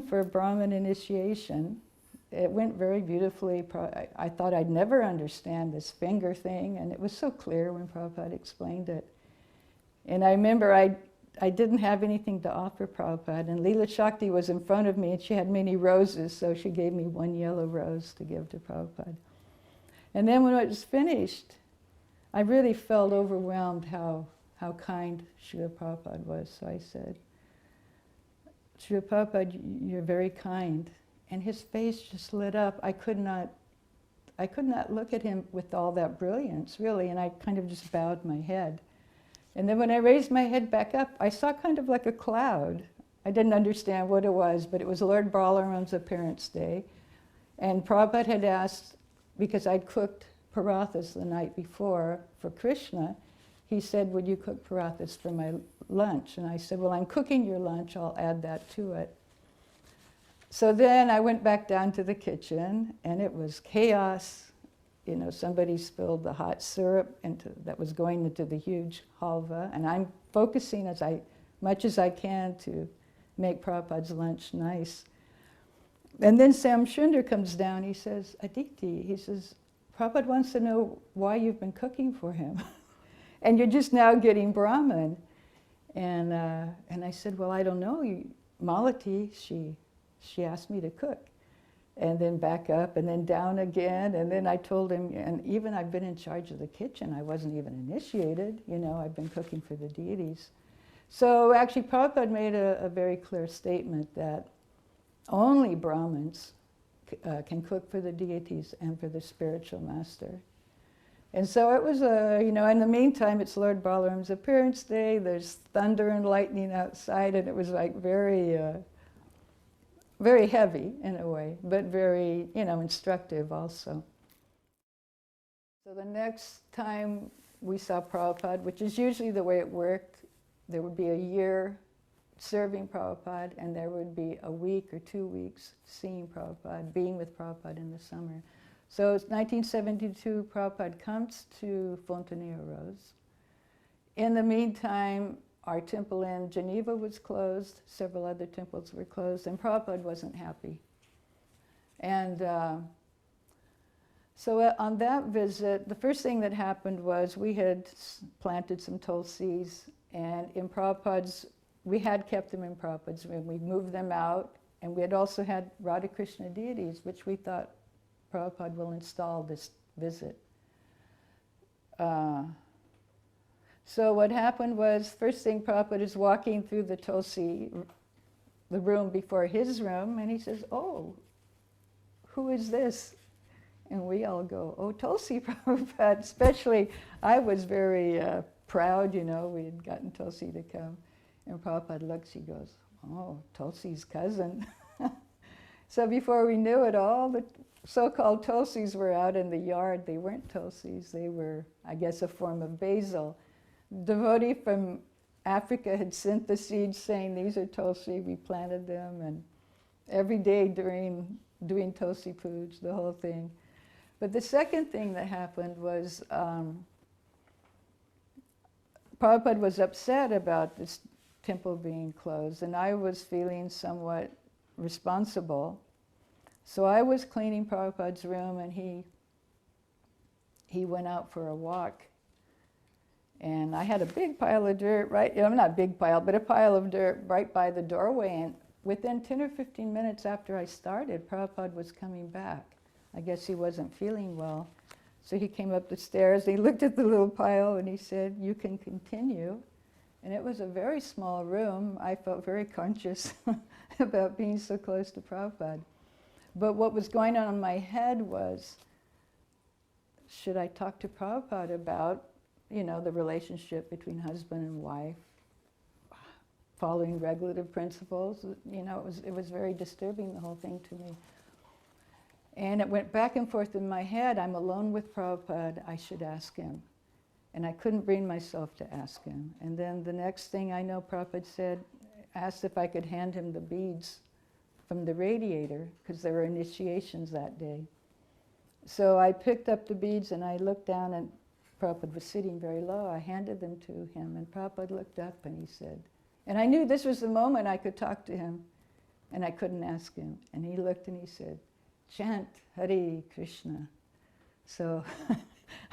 went for a Brahmin initiation. It went very beautifully. I thought I'd never understand this finger thing, and it was so clear when Prabhupada explained it. And I remember I didn't have anything to offer Prabhupada, and Leela Shakti was in front of me, and she had many roses, so she gave me one yellow rose to give to Prabhupada. And then when it was finished, I really felt overwhelmed how kind Srila Prabhupada was. So I said, Srila Prabhupada, you're very kind. And his face just lit up. I could not look at him with all that brilliance, really, and I kind of just bowed my head. And then when I raised my head back up, I saw kind of like a cloud. I didn't understand what it was, but it was Lord Balaram's appearance day. And Prabhupada had asked, because I'd cooked parathas the night before for Krishna, he said, would you cook parathas for my lunch? And I said, well, I'm cooking your lunch, I'll add that to it. So then I went back down to the kitchen, and it was chaos. You know, somebody spilled the hot syrup that was going into the huge halva, and I'm focusing as much as I can to make Prabhupada's lunch nice. And then Sam Shunder comes down, he says, Aditi, he says, Prabhupada wants to know why you've been cooking for him. And you're just now getting Brahman. And I said, well, I don't know. Malati, she asked me to cook. And then back up, and then down again. And then I told him, and even I've been in charge of the kitchen. I wasn't even initiated. You know, I've been cooking for the deities. So actually, Prabhupada made a very clear statement that only Brahmins can cook for the deities and for the spiritual master. And so it was you know, in the meantime, it's Lord Balaram's appearance day. There's thunder and lightning outside, and it was like very heavy in a way, but very, you know, instructive also. So the next time we saw Prabhupada, which is usually the way it worked, there would be a year serving Prabhupada, and there would be a week or 2 weeks seeing Prabhupada, being with Prabhupada in the summer. So it's 1972, Prabhupada comes to Fontenay-aux-Roses. In the meantime, our temple in Geneva was closed, several other temples were closed, and Prabhupada wasn't happy. And so on that visit, the first thing that happened was we had planted some tulsis, and in Prabhupada's, we had kept them in Prabhupada's room. We moved them out, and we had also had Radha Krishna deities, which we thought Prabhupada will install this visit. So what happened was, first thing, Prabhupada is walking through the tulsi, the room before his room, and he says, oh, who is this? And we all go, oh, Tulsi Prabhupada. Especially, I was very proud, you know, we had gotten Tulsi to come. And Prabhupada looks, he goes, oh, Tulsi's cousin. So before we knew it, all the so-called Tulsis were out in the yard. They weren't Tulsis, they were, I guess, a form of basil. Devotee from Africa had sent the seeds saying, these are Tulsi, we planted them, and every day doing Tulsi puja, the whole thing. But the second thing that happened was Prabhupada was upset about this temple being closed, and I was feeling somewhat responsible. So I was cleaning Prabhupada's room, and he went out for a walk. And I had a big pile of dirt right, not a big pile, but a pile of dirt right by the doorway. And within 10 or 15 minutes after I started, Prabhupada was coming back. I guess he wasn't feeling well. So he came up the stairs, he looked at the little pile, and he said, you can continue. And it was a very small room. I felt very conscious about being so close to Prabhupada. But what was going on in my head was, should I talk to Prabhupada about, you know, the relationship between husband and wife, following regulative principles? You know, it was very disturbing, the whole thing to me. And it went back and forth in my head. I'm alone with Prabhupada, I should ask him. And I couldn't bring myself to ask him. And then the next thing I know, Prabhupada asked if I could hand him the beads from the radiator, because there were initiations that day. So I picked up the beads and I looked down, and Prabhupada was sitting very low. I handed them to him, and Prabhupada looked up and he said, and I knew this was the moment I could talk to him. And I couldn't ask him. And he looked and he said, chant Hare Krishna. So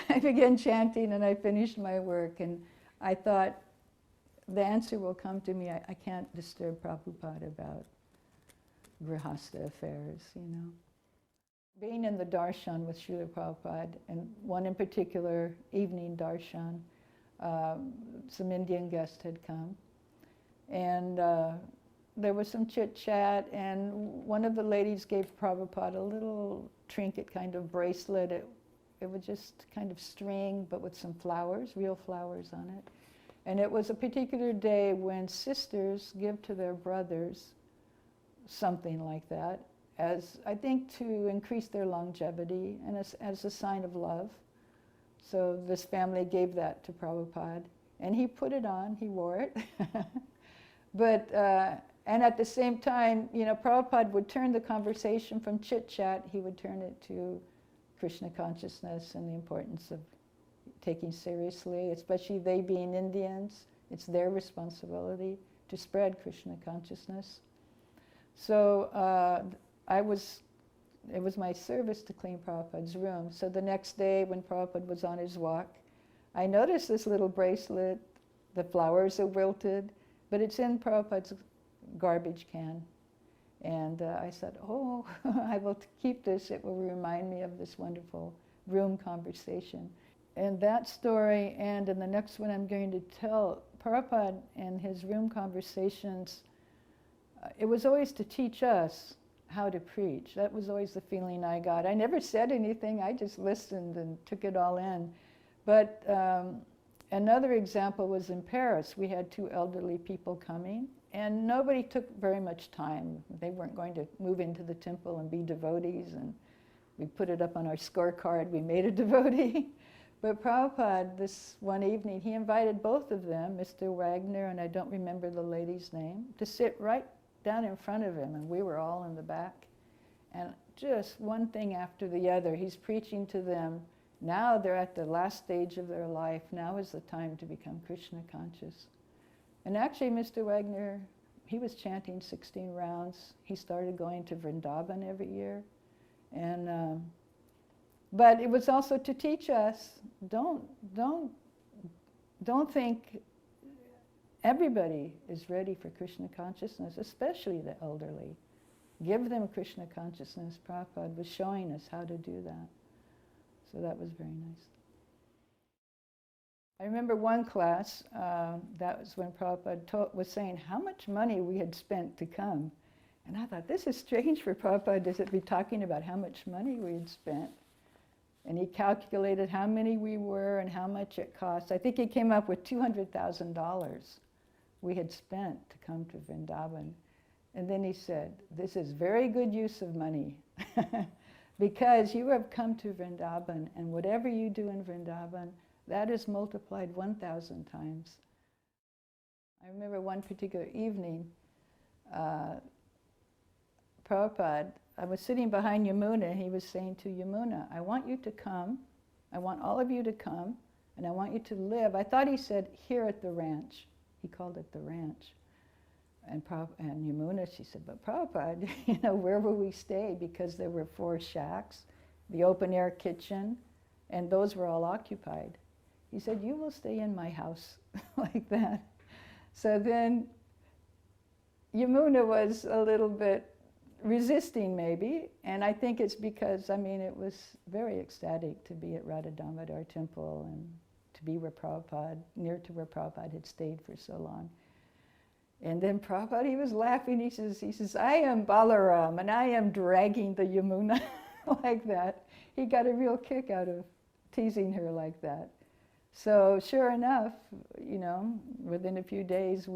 I began chanting and I finished my work. And I thought, the answer will come to me. I can't disturb Prabhupada about grihastha affairs, you know. Being in the darshan with Srila Prabhupada, and one in particular, evening darshan, some Indian guests had come. And there was some chit-chat, and one of the ladies gave Prabhupada a little trinket kind of bracelet. It was just kind of string, but with some flowers, real flowers on it. And it was a particular day when sisters give to their brothers something like that, as I think to increase their longevity and as a sign of love. So this family gave that to Prabhupada, and he put it on, he wore it. But, and at the same time, you know, Prabhupada would turn the conversation from chit-chat, he would turn it to Krishna consciousness and the importance of taking seriously, especially they being Indians. It's their responsibility to spread Krishna consciousness. So it was my service to clean Prabhupada's room. So the next day when Prabhupada was on his walk, I noticed this little bracelet. The flowers are wilted, but it's in Prabhupada's garbage can. And I said, oh, I will keep this. It will remind me of this wonderful room conversation. And that story, and in the next one I'm going to tell, Prabhupada and his room conversations, it was always to teach us how to preach. That was always the feeling I got. I never said anything, I just listened and took it all in. But another example was in Paris. We had two elderly people coming, and nobody took very much time. They weren't going to move into the temple and be devotees, and we put it up on our scorecard, we made a devotee. But Prabhupada, this one evening, he invited both of them, Mr. Wagner, and I don't remember the lady's name, to sit right down in front of him, and we were all in the back. And just one thing after the other, he's preaching to them. Now they're at the last stage of their life. Now is the time to become Krishna conscious. And actually, Mr. Wagner, he was chanting 16 rounds. He started going to Vrindavan every year. And but it was also to teach us, don't think everybody is ready for Krishna consciousness, especially the elderly. Give them Krishna consciousness. Prabhupada was showing us how to do that. So that was very nice. I remember one class, that was when Prabhupada was saying how much money we had spent to come. And I thought, this is strange for Prabhupada to be talking about how much money we had spent. And he calculated how many we were and how much it cost. I think he came up with $200,000 we had spent to come to Vrindavan. And then he said, this is very good use of money because you have come to Vrindavan, and whatever you do in Vrindavan, that is multiplied 1,000 times. I remember one particular evening, Prabhupada, I was sitting behind Yamuna, and he was saying to Yamuna, I want you to come, I want all of you to come, and I want you to live. I thought he said, here at the ranch. He called it the ranch. And Yamuna, she said, but Prabhupada, you know, where will we stay? Because there were 4 shacks, the open air kitchen, and those were all occupied. He said, you will stay in my house, like that. So then Yamuna was a little bit resisting maybe, and I think it's because, I mean, it was very ecstatic to be at Radha Damodar temple and to be where Prabhupada, near to where Prabhupada had stayed for so long. And then Prabhupada, he was laughing, he says, I am Balaram, and I am dragging the Yamuna like that. He got a real kick out of teasing her like that. So sure enough, you know, within a few days,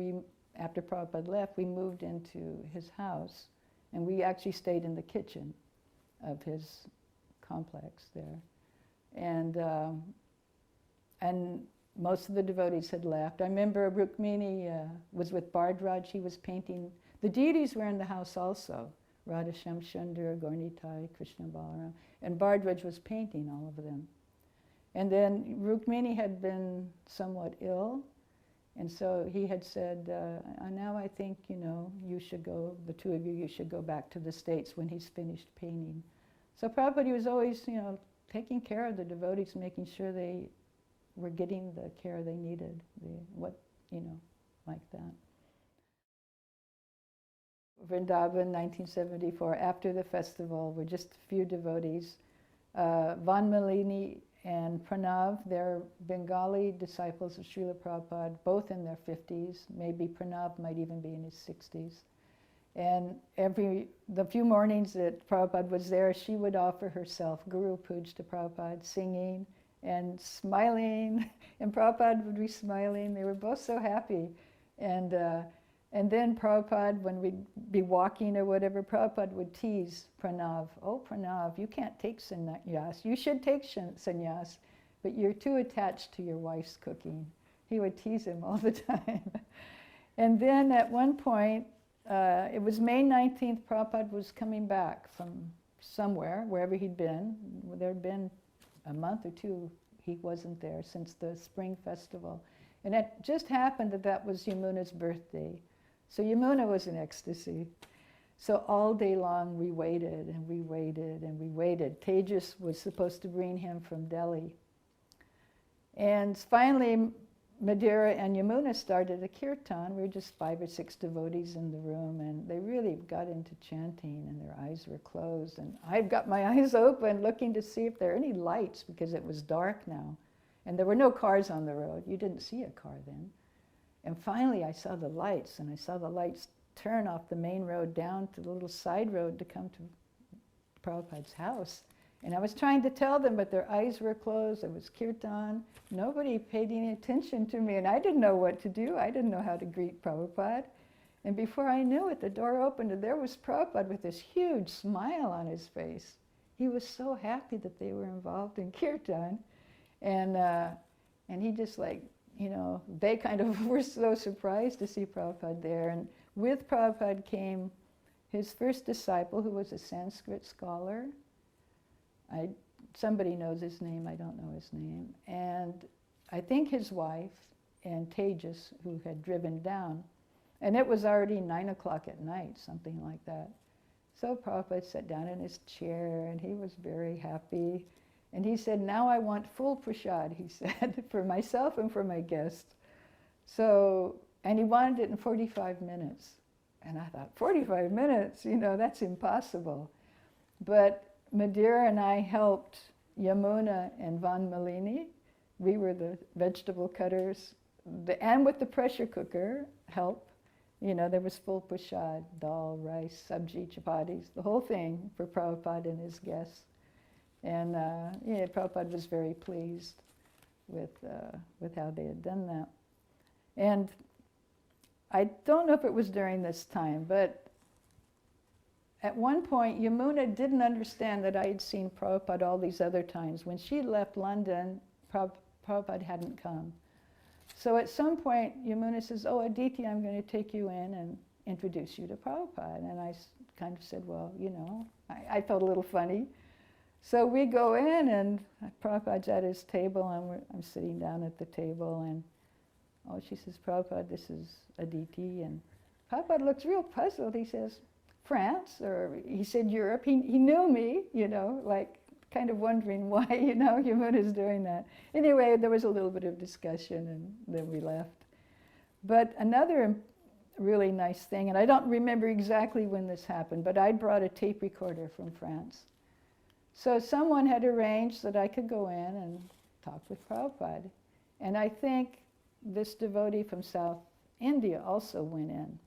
after Prabhupada left, we moved into his house, and we actually stayed in the kitchen of his complex there. And most of the devotees had left. I remember Rukmini was with Bardraj. He was painting. The deities were in the house also. Radha Shamsundar, Gaurnitai, Krishna Balaram. And Bardraj was painting all of them. And then Rukmini had been somewhat ill. And so he had said, now I think, you should go, the two of you, you should go back to the States when he's finished painting. So Prabhupada was always, taking care of the devotees, making sure they were getting the care they needed, like that. Vrindavan, 1974, after the festival, were just a few devotees. Vanmalini and Pranav, they're Bengali disciples of Srila Prabhupada, both in their 50s. Maybe Pranav might even be in his 60s. And the few mornings that Prabhupada was there, she would offer herself Guru Puj to Prabhupada, singing and smiling. And Prabhupada would be smiling. They were both so happy. And then Prabhupada, when we'd be walking or whatever, Prabhupada would tease Pranav. Oh, Pranav, you can't take sannyas. You should take sannyas, but you're too attached to your wife's cooking. He would tease him all the time. And then at one point, it was May 19th, Prabhupada was coming back from somewhere, wherever he'd been. There had been a month or two he wasn't there since the spring festival. And it just happened that was Yamuna's birthday. So Yamuna was in ecstasy. So all day long we waited and we waited and we waited. Tejas was supposed to bring him from Delhi. And finally, Madhura and Yamuna started a kirtan. We were just 5 or 6 devotees in the room, and they really got into chanting, and their eyes were closed. And I've got my eyes open looking to see if there are any lights, because it was dark now. And there were no cars on the road. You didn't see a car then. And finally I saw the lights, and I saw the lights turn off the main road down to the little side road to come to Prabhupada's house. And I was trying to tell them, but their eyes were closed. There was kirtan. Nobody paid any attention to me, and I didn't know what to do. I didn't know how to greet Prabhupada. And before I knew it, the door opened, and there was Prabhupada with this huge smile on his face. He was so happy that they were involved in kirtan. And he just they kind of were so surprised to see Prabhupada there. And with Prabhupada came his first disciple, who was a Sanskrit scholar. Somebody knows his name, I don't know his name. And I think his wife and Tejas, who had driven down. And it was already 9 o'clock at night, something like that. So Prabhupada sat down in his chair, and he was very happy. And he said, now I want full prasad, he said, for myself and for my guest. So, and he wanted it in 45 minutes. And I thought, 45 minutes? That's impossible. But Madhura and I helped Yamuna and Vanmalini. We were the vegetable cutters. And with the pressure cooker, help. There was full prasad, dal, rice, sabji, chapatis, the whole thing for Prabhupada and his guests. And Prabhupada was very pleased with how they had done that. And I don't know if it was during this time, but at one point, Yamuna didn't understand that I had seen Prabhupada all these other times. When she left London, Prabhupada hadn't come. So at some point, Yamuna says, oh, Aditi, I'm going to take you in and introduce you to Prabhupada. And I kind of said, well, I felt a little funny. So we go in, and Prabhupada's at his table, and I'm sitting down at the table, and she says, Prabhupada, this is Aditi. And Prabhupada looks real puzzled. He says, France, or he said Europe. He knew me, kind of wondering why, Yamuna's doing that. Anyway, there was a little bit of discussion, and then we left. But another really nice thing, and I don't remember exactly when this happened, but I brought a tape recorder from France. So someone had arranged that I could go in and talk with Prabhupada. And I think this devotee from South India also went in.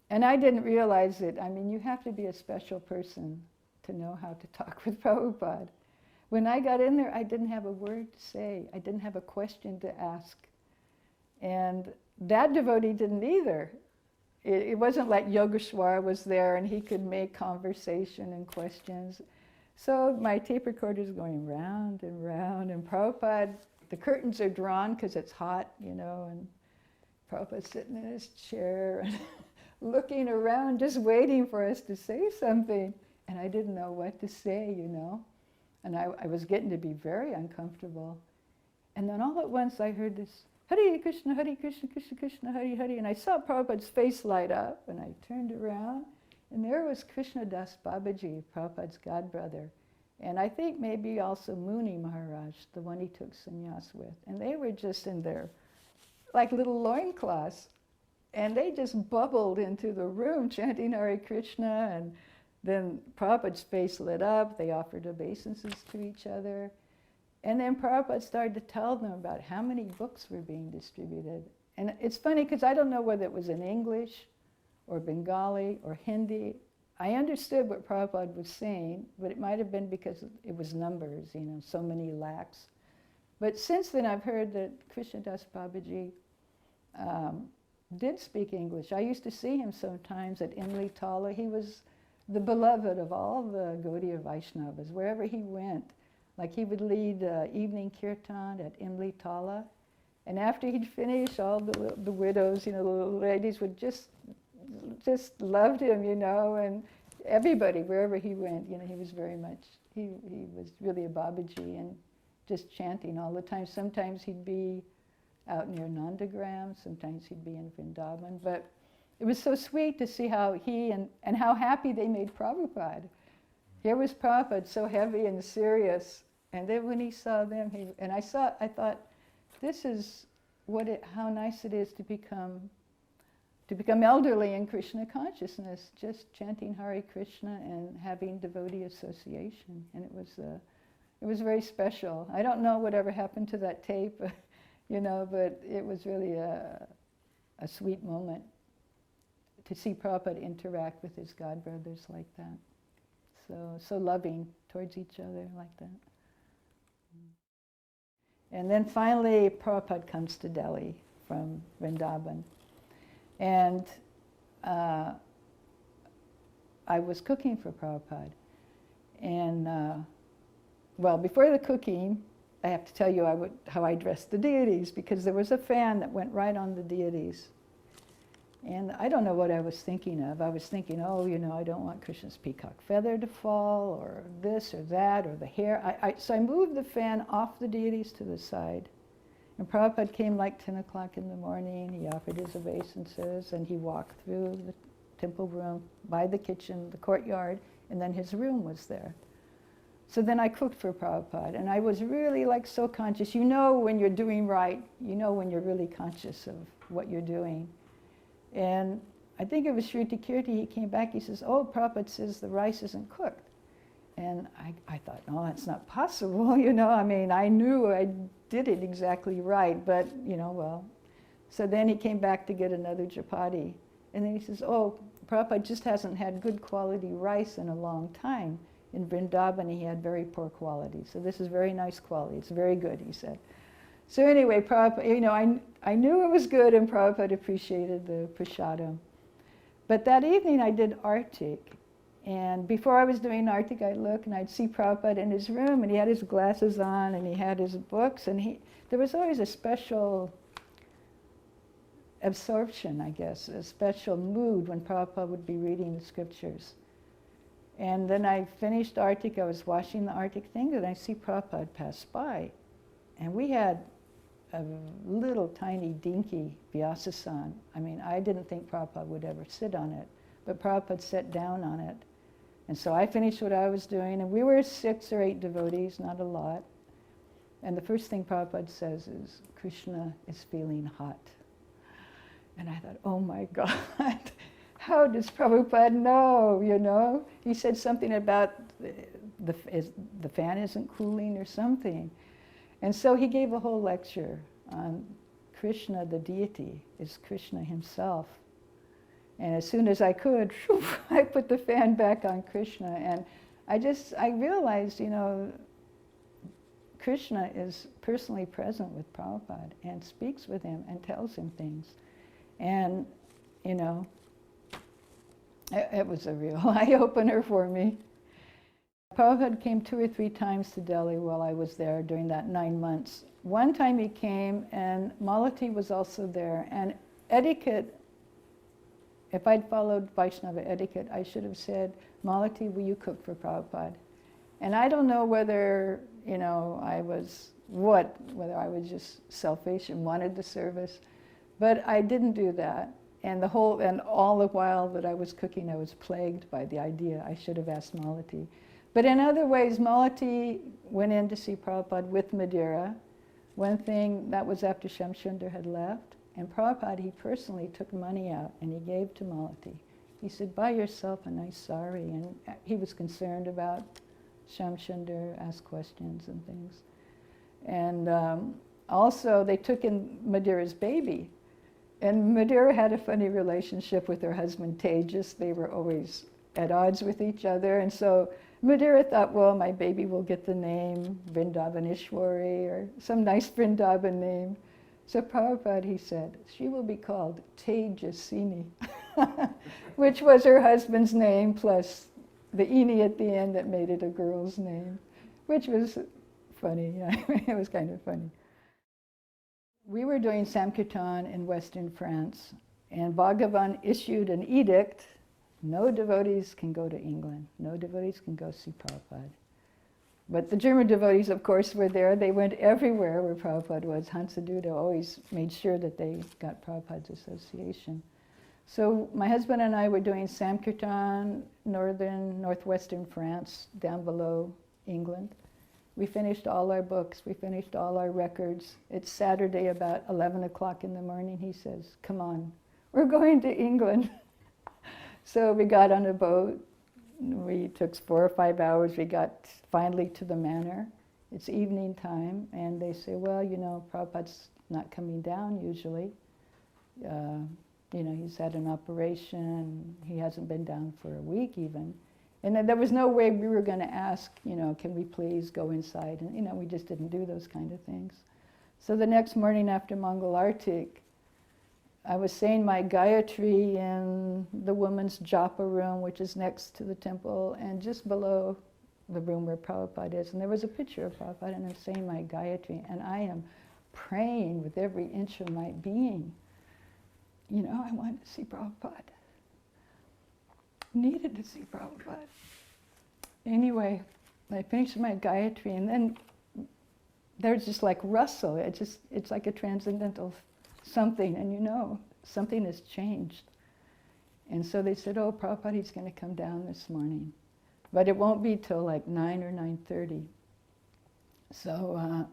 And I didn't realize it. I mean, you have to be a special person to know how to talk with Prabhupada. When I got in there, I didn't have a word to say. I didn't have a question to ask. And that devotee didn't either. It wasn't like Yogeshwar was there and he could make conversation and questions. So my tape recorder's going round and round, and Prabhupada, the curtains are drawn because it's hot, and Prabhupada's sitting in his chair and looking around, just waiting for us to say something. And I didn't know what to say, And I was getting to be very uncomfortable. And then all at once I heard this, Hare Krishna, Krishna Krishna, Hare Hare. And I saw Prabhupada's face light up, and I turned around, and there was Krishna Das Babaji, Prabhupada's godbrother. And I think maybe also Muni Maharaj, the one he took sannyas with. And they were just in their, like little loincloths. And they just bubbled into the room chanting Hare Krishna. And then Prabhupada's face lit up. They offered obeisances to each other. And then Prabhupada started to tell them about how many books were being distributed. And it's funny because I don't know whether it was in English or Bengali or Hindi. I understood what Prabhupada was saying, but it might have been because it was numbers, you know, so many lakhs. But since then I've heard that Krishnadas Babaji did speak English. I used to see him sometimes at Imli Tala. He was the beloved of all the Gaudiya Vaishnavas, wherever he went. Like he would lead evening kirtan at Imli Tala. And after he'd finish, all the widows, you know, the little ladies would just loved him, you know, and everybody, wherever he went, you know, he was very much, he was really a Babaji and just chanting all the time. Sometimes he'd be out near Nandagram, sometimes he'd be in Vrindavan, but it was so sweet to see how he and how happy they made Prabhupada. Here was Prabhupada so heavy and serious, and then when he saw them, I thought, this is how nice it is to become elderly in Krishna consciousness, just chanting Hare Krishna and having devotee association. And it was very special. I don't know whatever happened to that tape, you know, but it was really a sweet moment to see Prabhupada interact with his godbrothers like that. So loving towards each other like that. And then finally, Prabhupada comes to Delhi from Vrindavan. And I was cooking for Prabhupada. And, well, before the cooking, I have to tell you how I dressed the deities, because there was a fan that went right on the deities. And I don't know what I was thinking of. I was thinking, oh, you know, I don't want Krishna's peacock feather to fall, or this or that, or the hair. So I moved the fan off the deities to the side. And Prabhupada came like 10 o'clock in the morning. He offered his obeisances, and he walked through the temple room, by the kitchen, the courtyard, and then his room was there. So then I cooked for Prabhupada, and I was really like so conscious. You know when you're doing right, you know when you're really conscious of what you're doing. And I think it was Shruti Kirti, he came back, he says, oh, Prabhupada says the rice isn't cooked. And I thought, no, that's not possible, you know. I mean, I knew I did it exactly right, but, you know, well. So then he came back to get another chapati. And then he says, oh, Prabhupada just hasn't had good quality rice in a long time. In Vrindavan, he had very poor quality. So this is very nice quality. It's very good, he said. So anyway, Prabhupada, you know, I knew it was good, and Prabhupada appreciated the prasadam. But that evening I did Artik. And before I was doing Artik, I'd look and I'd see Prabhupada in his room, and he had his glasses on and he had his books, and there was always a special absorption, I guess, a special mood when Prabhupada would be reading the scriptures. And then I finished Artik, I was washing the Artik thing, and I see Prabhupada pass by. And we had a little tiny dinky Vyasasan. I mean, I didn't think Prabhupada would ever sit on it, but Prabhupada sat down on it. And so I finished what I was doing, and we were 6 or 8 devotees, not a lot. And the first thing Prabhupada says is, Krishna is feeling hot. And I thought, oh my God, how does Prabhupada know, you know? He said something about the fan isn't cooling or something. And so he gave a whole lecture on Krishna, the deity, is Krishna himself. And as soon as I could, I put the fan back on Krishna. And I realized, you know, Krishna is personally present with Prabhupada and speaks with him and tells him things. And, you know, it was a real eye-opener for me. Prabhupada came 2 or 3 times to Delhi while I was there during that 9 months. One time he came, and Malati was also there. And etiquette, if I'd followed Vaishnava etiquette, I should have said, Malati, will you cook for Prabhupada? And I don't know whether, you know, I was whether I was just selfish and wanted the service. But I didn't do that. And all the while that I was cooking, I was plagued by the idea I should have asked Malati. But in other ways, Malati went in to see Prabhupada with Madeira. One thing, that was after Shamsundar had left. And Prabhupada, he personally took money out and he gave to Malati. He said, buy yourself a nice sari. And he was concerned about Shamsundar, asked questions and things. And also, they took in Madeira's baby. And Madeira had a funny relationship with her husband, Tejas. They were always at odds with each other. And so Madeira thought, well, my baby will get the name Vrindavaneshwari or some nice Vrindavan name. So Prabhupada, he said, she will be called Tejasini, which was her husband's name plus the ini at the end that made it a girl's name, which was funny. It was kind of funny. We were doing Sankirtan in Western France, and Bhagavan issued an edict, no devotees can go to England, no devotees can go see Prabhupada. But the German devotees, of course, were there. They went everywhere where Prabhupada was. Hansaduta always made sure that they got Prabhupada's association. So my husband and I were doing Sankirtan, northwestern France, down below England. We finished all our books, we finished all our records. It's Saturday about 11 o'clock in the morning. He says, come on, we're going to England. So we got on a boat. We took 4 or 5 hours. We got finally to the manor. It's evening time, and they say, well, you know, Prabhupada's not coming down usually. You know, he's had an operation. He hasn't been down for a week even. And then there was no way we were going to ask, you know, can we please go inside? And, you know, we just didn't do those kind of things. So the next morning after Mangal Artik, I was saying my Gayatri in the woman's japa room, which is next to the temple, and just below the room where Prabhupada is. And there was a picture of Prabhupada, and I'm saying my Gayatri, and I am praying with every inch of my being. You know, I wanted to see Prabhupada. Needed to see Prabhupada. Anyway, I finished my Gayatri, and then there's just like rustle. It's like a transcendental something, and you know, something has changed. And so they said, oh, Prabhupada, he's going to come down this morning. But it won't be till like 9 or 9:30. So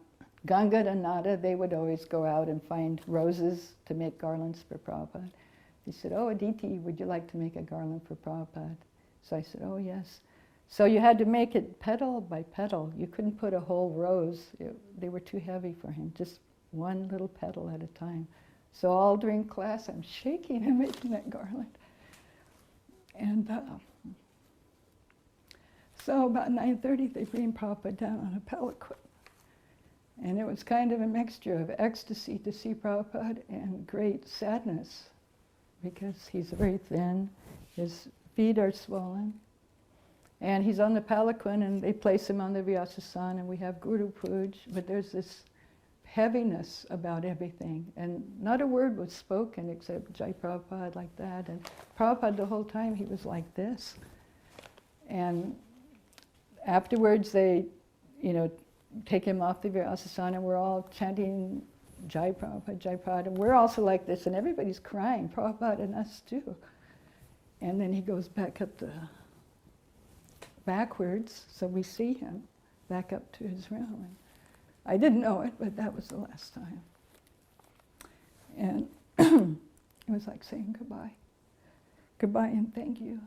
Ganga and Nada, they would always go out and find roses to make garlands for Prabhupada. He said, oh, Aditi, would you like to make a garland for Prabhupada? So I said, oh, yes. So you had to make it petal by petal. You couldn't put a whole rose. They were too heavy for him, just one little petal at a time. So all during class, I'm shaking and making that garland. And so about 9:30, they bring Prabhupada down on a palanquin. And it was kind of a mixture of ecstasy to see Prabhupada and great sadness, because he's very thin, his feet are swollen. And he's on the palanquin, and they place him on the Vyasasana, and we have Guru Puj, but there's this heaviness about everything. And not a word was spoken except Jai Prabhupada like that. And Prabhupada the whole time, he was like this. And afterwards they, you know, take him off the Vyasasana, and we're all chanting Jai Prabhupada, Jai Prabhupada. And we're also like this, and everybody's crying, Prabhupada and us too. And then he goes back up backwards, so we see him back up to his room. And I didn't know it, but that was the last time. And it was like saying goodbye. Goodbye and thank you.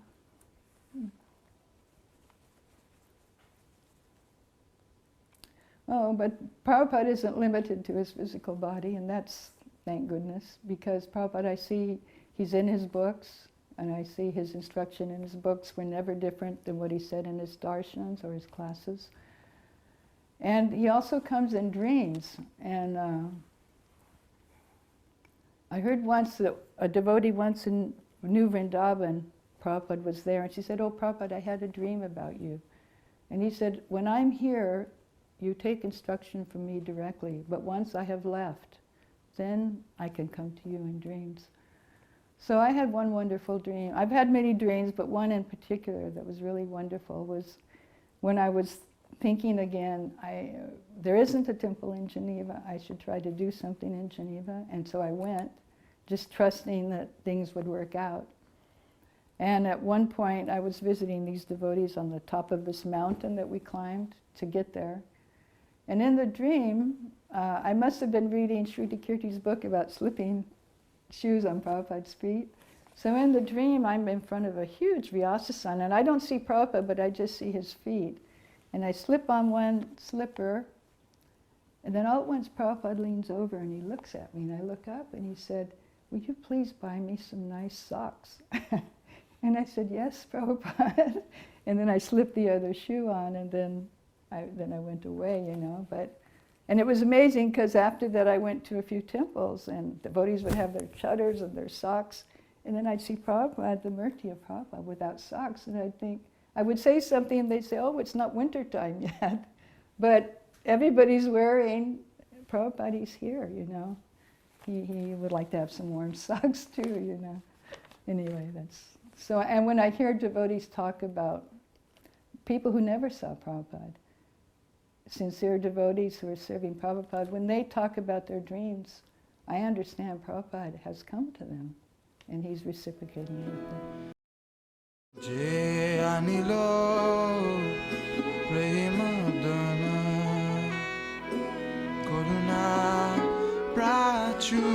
Oh, but Prabhupada isn't limited to his physical body, and that's, thank goodness, because Prabhupada, I see he's in his books, and I see his instruction in his books were never different than what he said in his darshans or his classes. And he also comes in dreams. And I heard once that a devotee once in New Vrindavan, Prabhupada was there, and she said, oh, Prabhupada, I had a dream about you. And he said, when I'm here, you take instruction from me directly, but once I have left, then I can come to you in dreams. So I had one wonderful dream. I've had many dreams, but one in particular that was really wonderful was when I was thinking again, there isn't a temple in Geneva. I should try to do something in Geneva. And so I went, just trusting that things would work out. And at one point, I was visiting these devotees on the top of this mountain that we climbed to get there. And in the dream, I must have been reading Shruti Kirti's book about slipping shoes on Prabhupada's feet. So in the dream, I'm in front of a huge Vyasasana, and I don't see Prabhupada, but I just see his feet. And I slip on one slipper, and then all at once Prabhupada leans over and he looks at me, and I look up and he said, "Will you please buy me some nice socks?" And I said, "Yes, Prabhupada." And then I slipped the other shoe on, and then I went away, you know. And it was amazing because after that I went to a few temples, and devotees would have their chatters and their socks, and then I'd see Prabhupada, the Murti of Prabhupada, without socks, and I'd think, I would say something and they'd say, "Oh, it's not winter time yet." But everybody's wearing, Prabhupada, he's here, you know. He would like to have some warm socks too, you know. Anyway, that's, so, and when I hear devotees talk about people who never saw Prabhupada, sincere devotees who are serving Prabhupada, when they talk about their dreams, I understand Prabhupada has come to them and he's reciprocating with them. Je anilo premadana karuna prachu